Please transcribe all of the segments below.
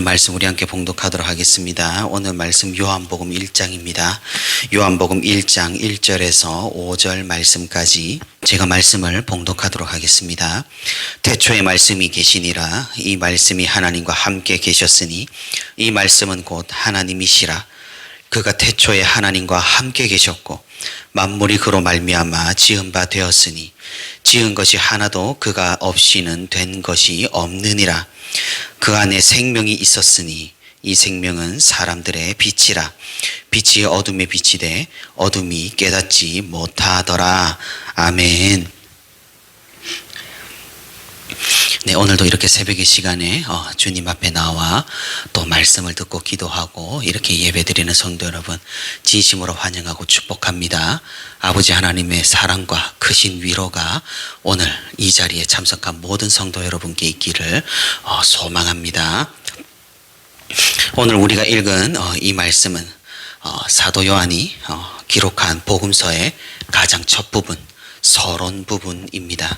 오늘 말씀 우리 함께 봉독하도록 하겠습니다. 오늘 말씀 요한복음 1장입니다. 요한복음 1장 1절에서 5절 말씀까지 제가 말씀을 봉독하도록 하겠습니다. 태초에 말씀이 계시니라. 이 말씀이 하나님과 함께 계셨으니 이 말씀은 곧 하나님이시라. 그가 태초에 하나님과 함께 계셨고 만물이 그로 말미암아 지은 바 되었으니 지은 것이 하나도 그가 없이는 된 것이 없느니라. 그 안에 생명이 있었으니 이 생명은 사람들의 빛이라. 빛이 어둠에 비치되 어둠이 깨닫지 못하더라. 아멘. 네, 오늘도 이렇게 새벽의 시간에 주님 앞에 나와 또 말씀을 듣고 기도하고 이렇게 예배드리는 성도 여러분 진심으로 환영하고 축복합니다. 아버지 하나님의 사랑과 크신 위로가 오늘 이 자리에 참석한 모든 성도 여러분께 있기를 소망합니다. 오늘 우리가 읽은 이 말씀은 사도 요한이 기록한 복음서의 가장 첫 부분, 서론 부분입니다.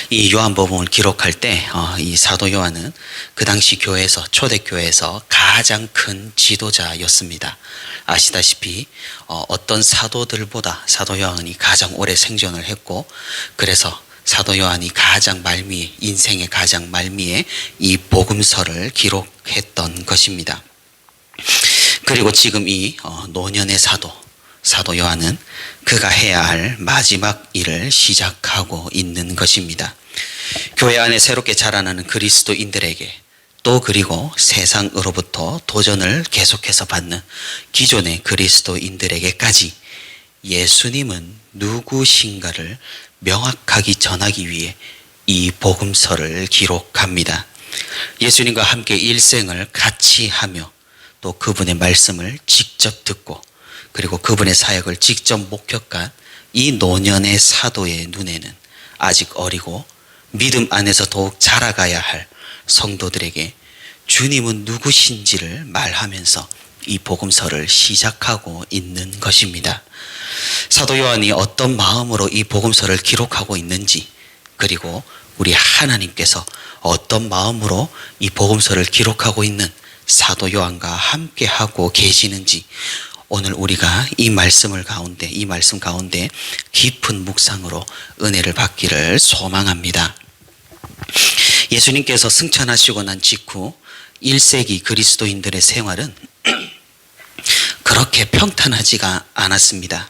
이 요한복음을 기록할 때 이 사도 요한은 그 당시 교회에서 초대교회에서 가장 큰 지도자였습니다. 아시다시피 어떤 사도들보다 사도 요한이 가장 오래 생존을 했고 그래서 사도 요한이 가장 말미에 인생의 가장 말미에 이 복음서를 기록했던 것입니다. 그리고 지금 이 노년의 사도 요한은 그가 해야 할 마지막 일을 시작하고 있는 것입니다. 교회 안에 새롭게 자라나는 그리스도인들에게 또 그리고 세상으로부터 도전을 계속해서 받는 기존의 그리스도인들에게까지 예수님은 누구신가를 명확하게 전하기 위해 이 복음서를 기록합니다. 예수님과 함께 일생을 같이 하며 또 그분의 말씀을 직접 듣고 그리고 그분의 사역을 직접 목격한 이 노년의 사도의 눈에는 아직 어리고 믿음 안에서 더욱 자라가야 할 성도들에게 주님은 누구신지를 말하면서 이 복음서를 시작하고 있는 것입니다. 사도 요한이 어떤 마음으로 이 복음서를 기록하고 있는지 그리고 우리 하나님께서 어떤 마음으로 이 복음서를 기록하고 있는 사도 요한과 함께 하고 계시는지 오늘 우리가 이 말씀 가운데 깊은 묵상으로 은혜를 받기를 소망합니다. 예수님께서 승천하시고 난 직후 1세기 그리스도인들의 생활은 그렇게 평탄하지가 않았습니다.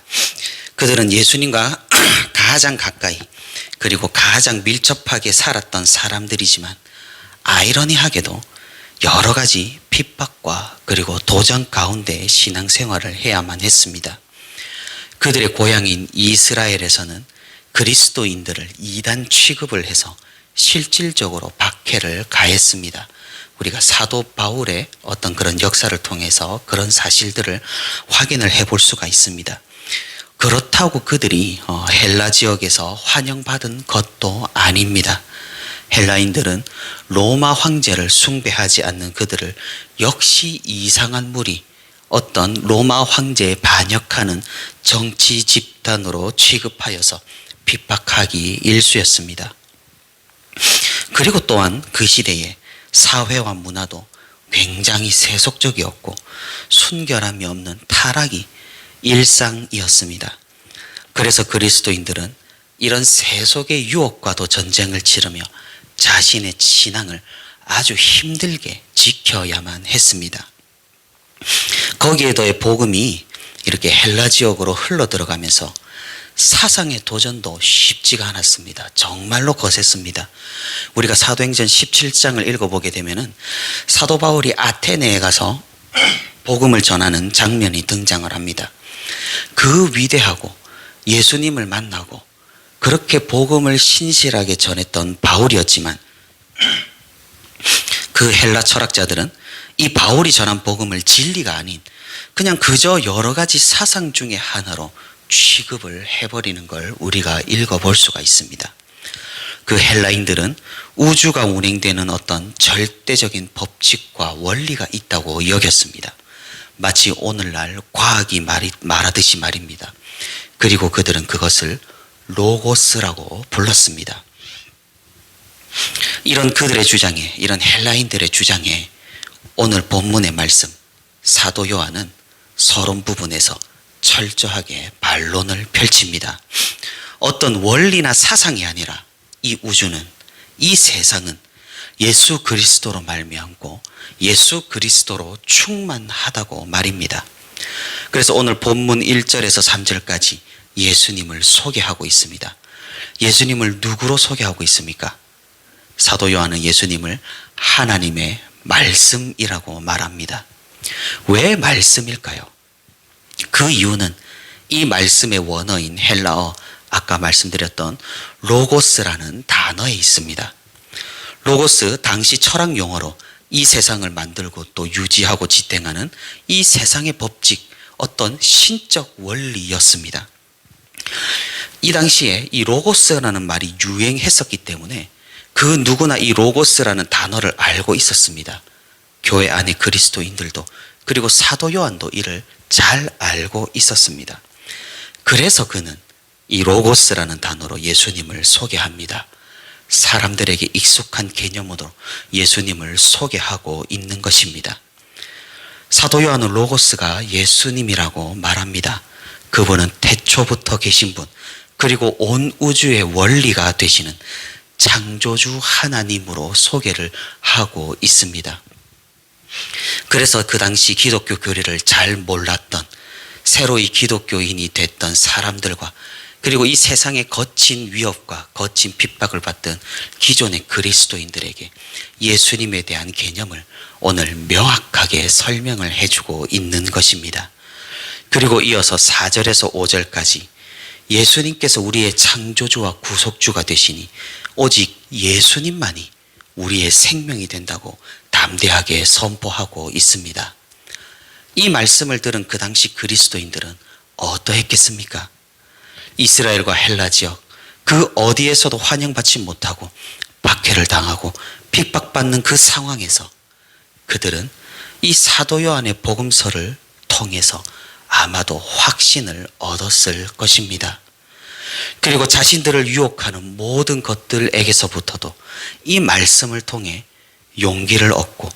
그들은 예수님과 가장 가까이 그리고 가장 밀접하게 살았던 사람들이지만 아이러니하게도 여러 가지 핍박과 그리고 도전 가운데 신앙생활을 해야만 했습니다. 그들의 고향인 이스라엘에서는 그리스도인들을 이단 취급을 해서 실질적으로 박해를 가했습니다. 우리가 사도 바울의 어떤 그런 역사를 통해서 그런 사실들을 확인을 해볼 수가 있습니다. 그렇다고 그들이 헬라 지역에서 환영받은 것도 아닙니다. 헬라인들은 로마 황제를 숭배하지 않는 그들을 역시 이상한 무리, 어떤 로마 황제에 반역하는 정치 집단으로 취급하여서 핍박하기 일쑤였습니다. 그리고 또한 그 시대의 사회와 문화도 굉장히 세속적이었고 순결함이 없는 타락이 일상이었습니다. 그래서 그리스도인들은 이런 세속의 유혹과도 전쟁을 치르며 자신의 신앙을 아주 힘들게 지켜야만 했습니다. 거기에 더해 복음이 이렇게 헬라 지역으로 흘러 들어가면서 사상의 도전도 쉽지가 않았습니다. 정말로 거셌습니다. 우리가 사도행전 17장을 읽어보게 되면은 사도 바울이 아테네에 가서 복음을 전하는 장면이 등장을 합니다. 그 위대하고 예수님을 만나고 그렇게 복음을 신실하게 전했던 바울이었지만 그 헬라 철학자들은 이 바울이 전한 복음을 진리가 아닌 그냥 그저 여러 가지 사상 중에 하나로 취급을 해버리는 걸 우리가 읽어볼 수가 있습니다. 그 헬라인들은 우주가 운행되는 어떤 절대적인 법칙과 원리가 있다고 여겼습니다. 마치 오늘날 과학이 말하듯이 말입니다. 그리고 그들은 그것을 로고스라고 불렀습니다. 이런 그들의 주장에, 이런 헬라인들의 주장에 오늘 본문의 말씀 사도 요한은 서론 부분에서 철저하게 반론을 펼칩니다. 어떤 원리나 사상이 아니라 이 우주는, 이 세상은 예수 그리스도로 말미암고 예수 그리스도로 충만하다고 말입니다. 그래서 오늘 본문 1절에서 3절까지 예수님을 소개하고 있습니다. 예수님을 누구로 소개하고 있습니까? 사도 요한은 예수님을 하나님의 말씀이라고 말합니다. 왜 말씀일까요? 그 이유는 이 말씀의 원어인 헬라어, 아까 말씀드렸던 로고스라는 단어에 있습니다. 로고스, 당시 철학 용어로 이 세상을 만들고 또 유지하고 지탱하는 이 세상의 법칙, 어떤 신적 원리였습니다. 이 당시에 이 로고스라는 말이 유행했었기 때문에 그 누구나 이 로고스라는 단어를 알고 있었습니다. 교회 안의 그리스도인들도, 그리고 사도 요한도 이를 잘 알고 있었습니다. 그래서 그는 이 로고스라는 단어로 예수님을 소개합니다. 사람들에게 익숙한 개념으로 예수님을 소개하고 있는 것입니다. 사도 요한은 로고스가 예수님이라고 말합니다. 그분은 태초부터 계신 분, 그리고 온 우주의 원리가 되시는 창조주 하나님으로 소개를 하고 있습니다. 그래서 그 당시 기독교 교리를 잘 몰랐던, 새로이 기독교인이 됐던 사람들과, 그리고 이 세상의 거친 위협과 거친 핍박을 받던 기존의 그리스도인들에게 예수님에 대한 개념을 오늘 명확하게 설명을 해주고 있는 것입니다. 그리고 이어서 4절에서 5절까지 예수님께서 우리의 창조주와 구속주가 되시니 오직 예수님만이 우리의 생명이 된다고 담대하게 선포하고 있습니다. 이 말씀을 들은 그 당시 그리스도인들은 어떠했겠습니까? 이스라엘과 헬라 지역 그 어디에서도 환영받지 못하고 박해를 당하고 핍박받는 그 상황에서 그들은 이 사도 요한의 복음서를 통해서 아마도 확신을 얻었을 것입니다. 그리고 자신들을 유혹하는 모든 것들에게서부터도 이 말씀을 통해 용기를 얻고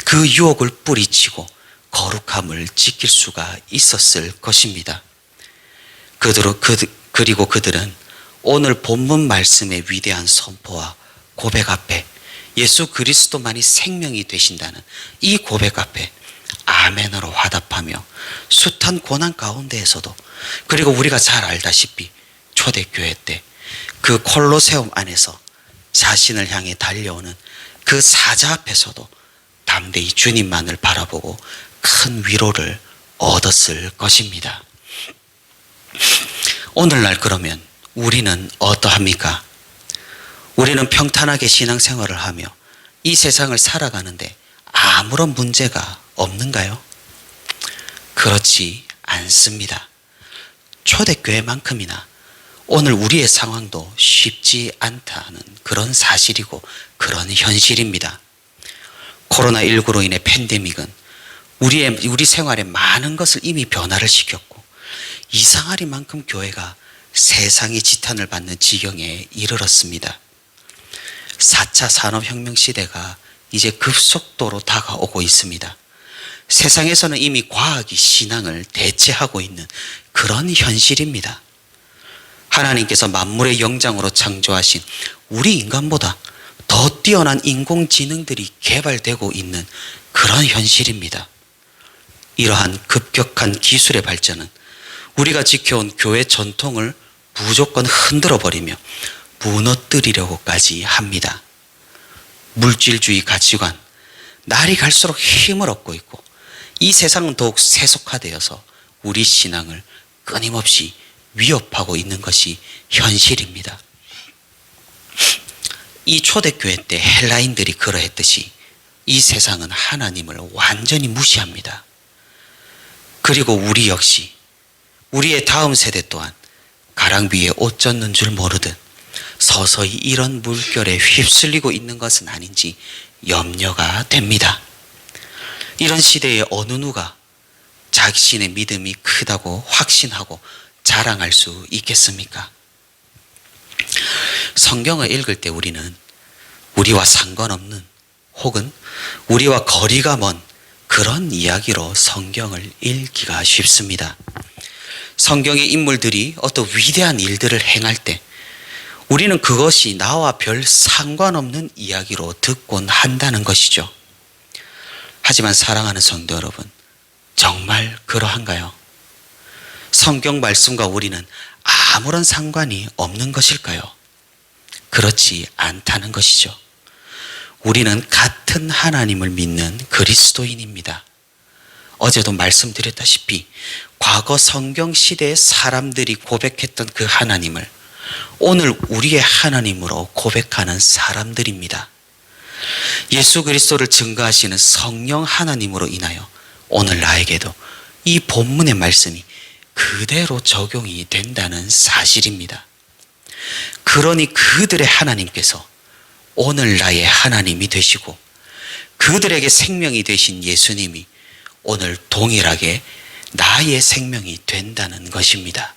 그 유혹을 뿌리치고 거룩함을 지킬 수가 있었을 것입니다. 그리고 그들은 오늘 본문 말씀의 위대한 선포와 고백 앞에, 예수 그리스도만이 생명이 되신다는 이 고백 앞에 아멘으로 화답하며 숱한 고난 가운데에서도, 그리고 우리가 잘 알다시피 초대교회 때 그 콜로세움 안에서 자신을 향해 달려오는 그 사자 앞에서도 담대히 주님만을 바라보고 큰 위로를 얻었을 것입니다. 오늘날 그러면 우리는 어떠합니까? 우리는 평탄하게 신앙생활을 하며 이 세상을 살아가는데 아무런 문제가 없는가요? 그렇지 않습니다. 초대교회만큼이나 오늘 우리의 상황도 쉽지 않다는 그런 사실이고 그런 현실입니다. 코로나19로 인해 팬데믹은 우리 생활에 많은 것을 이미 변화를 시켰고 이상하리만큼 교회가 세상의 지탄을 받는 지경에 이르렀습니다. 4차 산업혁명 시대가 이제 급속도로 다가오고 있습니다. 세상에서는 이미 과학이 신앙을 대체하고 있는 그런 현실입니다. 하나님께서 만물의 영장으로 창조하신 우리 인간보다 더 뛰어난 인공지능들이 개발되고 있는 그런 현실입니다. 이러한 급격한 기술의 발전은 우리가 지켜온 교회 전통을 무조건 흔들어버리며 무너뜨리려고까지 합니다. 물질주의 가치관, 날이 갈수록 힘을 얻고 있고 이 세상은 더욱 세속화되어서 우리 신앙을 끊임없이 위협하고 있는 것이 현실입니다. 이 초대교회 때 헬라인들이 그러했듯이 이 세상은 하나님을 완전히 무시합니다. 그리고 우리 역시 우리의 다음 세대 또한 가랑비에 옷 젖는 줄 모르듯 서서히 이런 물결에 휩쓸리고 있는 것은 아닌지 염려가 됩니다. 이런 시대에 어느 누가 자신의 믿음이 크다고 확신하고 자랑할 수 있겠습니까? 성경을 읽을 때 우리는 우리와 상관없는 혹은 우리와 거리가 먼 그런 이야기로 성경을 읽기가 쉽습니다. 성경의 인물들이 어떤 위대한 일들을 행할 때 우리는 그것이 나와 별 상관없는 이야기로 듣곤 한다는 것이죠. 하지만 사랑하는 성도 여러분, 정말 그러한가요? 성경 말씀과 우리는 아무런 상관이 없는 것일까요? 그렇지 않다는 것이죠. 우리는 같은 하나님을 믿는 그리스도인입니다. 어제도 말씀드렸다시피 과거 성경 시대의 사람들이 고백했던 그 하나님을 오늘 우리의 하나님으로 고백하는 사람들입니다. 예수 그리스도를 증거하시는 성령 하나님으로 인하여 오늘 나에게도 이 본문의 말씀이 그대로 적용이 된다는 사실입니다. 그러니 그들의 하나님께서 오늘 나의 하나님이 되시고 그들에게 생명이 되신 예수님이 오늘 동일하게 나의 생명이 된다는 것입니다.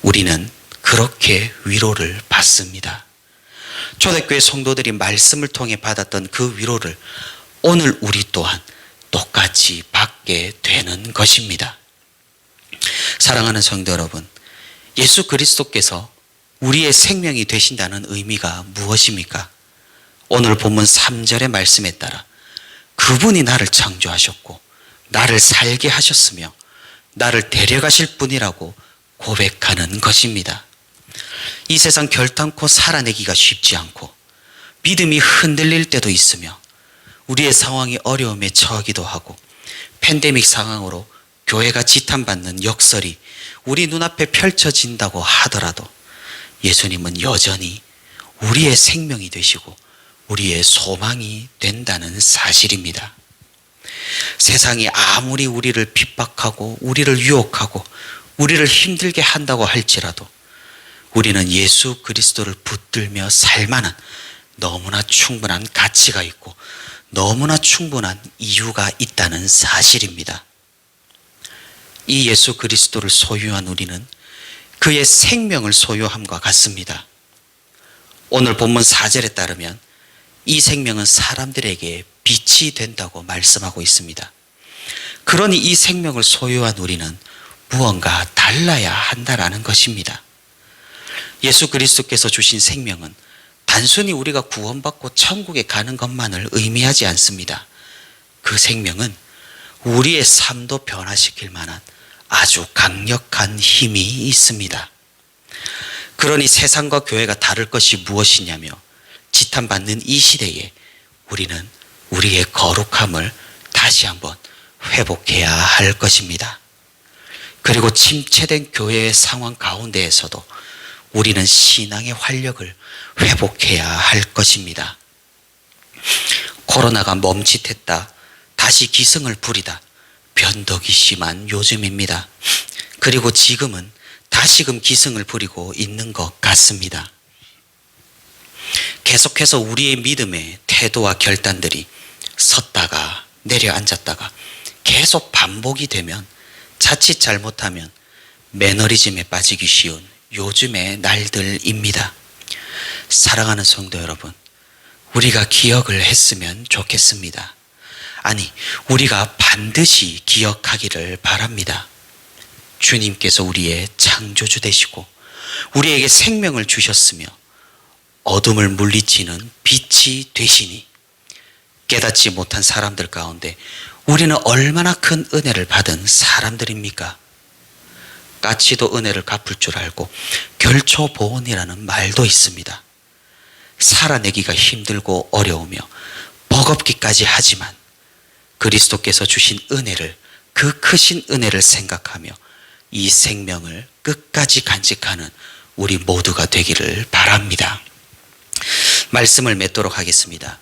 우리는 그렇게 위로를 받습니다. 초대교회 성도들이 말씀을 통해 받았던 그 위로를 오늘 우리 또한 똑같이 받게 되는 것입니다. 사랑하는 성도 여러분, 예수 그리스도께서 우리의 생명이 되신다는 의미가 무엇입니까? 오늘 본문 3절의 말씀에 따라 그분이 나를 창조하셨고 나를 살게 하셨으며 나를 데려가실 분이라고 고백하는 것입니다. 이 세상 결단코 살아내기가 쉽지 않고 믿음이 흔들릴 때도 있으며 우리의 상황이 어려움에 처하기도 하고 팬데믹 상황으로 교회가 지탄받는 역설이 우리 눈앞에 펼쳐진다고 하더라도 예수님은 여전히 우리의 생명이 되시고 우리의 소망이 된다는 사실입니다. 세상이 아무리 우리를 핍박하고 우리를 유혹하고 우리를 힘들게 한다고 할지라도 우리는 예수 그리스도를 붙들며 살만한 너무나 충분한 가치가 있고 너무나 충분한 이유가 있다는 사실입니다. 이 예수 그리스도를 소유한 우리는 그의 생명을 소유함과 같습니다. 오늘 본문 4절에 따르면 이 생명은 사람들에게 빛이 된다고 말씀하고 있습니다. 그러니 이 생명을 소유한 우리는 무언가 달라야 한다라는 것입니다. 예수 그리스도께서 주신 생명은 단순히 우리가 구원받고 천국에 가는 것만을 의미하지 않습니다. 그 생명은 우리의 삶도 변화시킬 만한 아주 강력한 힘이 있습니다. 그러니 세상과 교회가 다를 것이 무엇이냐며 지탄받는 이 시대에 우리는 우리의 거룩함을 다시 한번 회복해야 할 것입니다. 그리고 침체된 교회의 상황 가운데에서도 우리는 신앙의 활력을 회복해야 할 것입니다. 코로나가 멈칫했다 다시 기승을 부리다 변덕이 심한 요즘입니다. 그리고 지금은 다시금 기승을 부리고 있는 것 같습니다. 계속해서 우리의 믿음의 태도와 결단들이 섰다가 내려앉았다가 계속 반복이 되면 자칫 잘못하면 매너리즘에 빠지기 쉬운 요즘의 날들입니다. 사랑하는 성도 여러분, 우리가 기억을 했으면 좋겠습니다. 아니, 우리가 반드시 기억하기를 바랍니다. 주님께서 우리의 창조주 되시고 우리에게 생명을 주셨으며 어둠을 물리치는 빛이 되시니 깨닫지 못한 사람들 가운데 우리는 얼마나 큰 은혜를 받은 사람들입니까? 까치도 은혜를 갚을 줄 알고 결초보온이라는 말도 있습니다. 살아내기가 힘들고 어려우며 버겁기까지 하지만 그리스도께서 주신 은혜를, 그 크신 은혜를 생각하며 이 생명을 끝까지 간직하는 우리 모두가 되기를 바랍니다. 말씀을 맺도록 하겠습니다.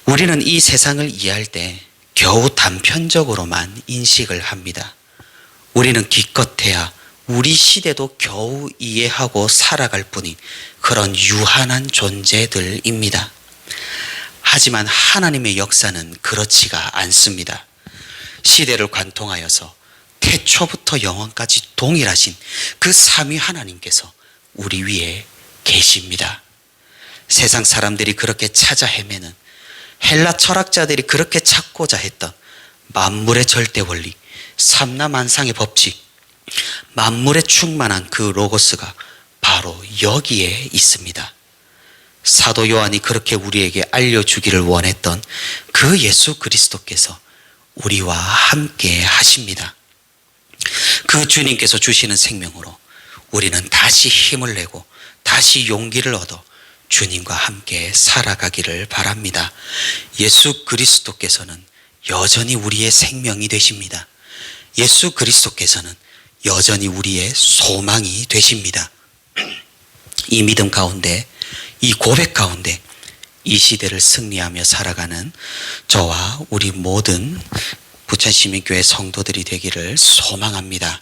우리는 이 세상을 이해할 때 겨우 단편적으로만 인식을 합니다. 우리는 기껏해야 우리 시대도 겨우 이해하고 살아갈 뿐인 그런 유한한 존재들입니다. 하지만 하나님의 역사는 그렇지가 않습니다. 시대를 관통하여서 태초부터 영원까지 동일하신 그 삼위 하나님께서 우리 위에 계십니다. 세상 사람들이 그렇게 찾아 헤매는 헬라 철학자들이 그렇게 찾고자 했던 만물의 절대 원리, 삼라만상의 법칙, 만물에 충만한 그 로고스가 바로 여기에 있습니다. 사도 요한이 그렇게 우리에게 알려주기를 원했던 그 예수 그리스도께서 우리와 함께 하십니다. 그 주님께서 주시는 생명으로 우리는 다시 힘을 내고 다시 용기를 얻어 주님과 함께 살아가기를 바랍니다. 예수 그리스도께서는 여전히 우리의 생명이 되십니다. 예수 그리스도께서는 여전히 우리의 소망이 되십니다. 이 믿음 가운데, 이 고백 가운데 이 시대를 승리하며 살아가는 저와 우리 모든 부천시민교회 성도들이 되기를 소망합니다.